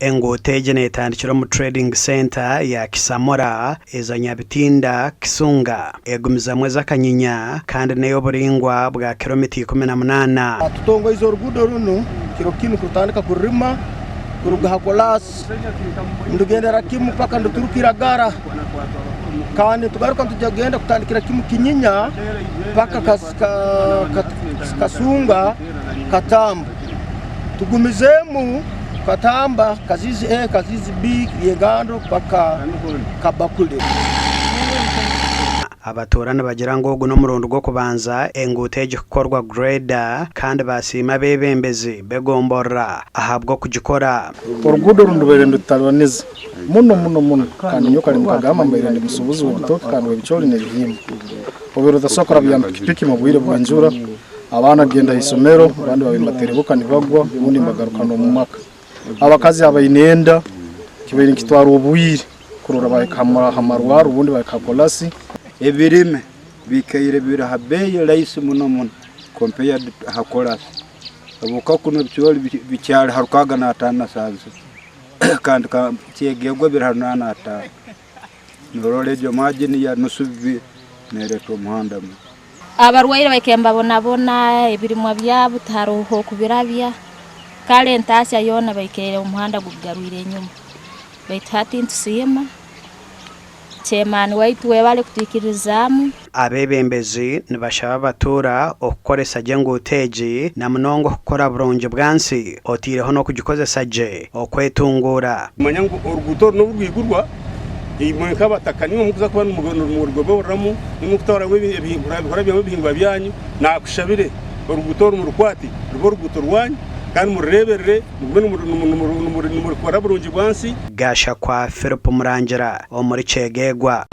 Enguteje netandikira mu trading center ya Kisamora eza Nyabitinda Kisunga egumiza mweza Kanyinya kandi neyo buringwa bwa kilometero 18. Tutongo izo rugudo runo kiro kinu kutandika kurima kuruga hakolas ndugendera kimu paka nduturukira gara kandi tugaruka tujagenda kutandikira kimu Kinyinya paka Kasunga Katambu tugumizemu Katamba kazizi kazizi B yegando paka Kabakule. Abaturana bagira ngo guno murundo gwo kubanza enguteje kukorwa grader kandi basima bebembezi begombora ahabwo kugikora urugudo rundo berendo taloniza muno kandi nyoka ari mukagama mbere musubuzi ubutoka kandi webicori nebihimba ubero dasokora byamba pikipiki mu bwire bwanjura abana genda isomero abandi babimaterebuka nibagwa ubundi mbagaruka mu maka abakazi abayinenda kibere kitwara ubwire kurura bakamara hamarwaro ubundi bakakolasi ebirime bikayire birahabeye rais muno compared hakolasi abuka kuno byoli bicyari harukaga na 5 sanze kandi cyegegwa birana ata nororejo majini ya nusubi nereto muhanda abarwaire bakemba bona ebirimwa byabo taruho kubirabya kale ntasya yona bayikere umuhanda gugarwire nyuma bayitati ntusiyema Chemani waitu webale kutikirizamu abebembezi nibashaba batura okoresa jenguteji na mnongo kukora buronje bwansi otireho no kugikozesa je okwetungura manyango orugutor no rwigurwa imwe batakaniwe mukuza kuba mu rwobo ramu nimukutara w'ibihingwa bihingwa byanyu nakushabire orugutor mu rukwati rwo rugutor wanyu kandi mureberere muri kora buronje bwansi gasha kwa Philip Murangira o muri Cegegwa.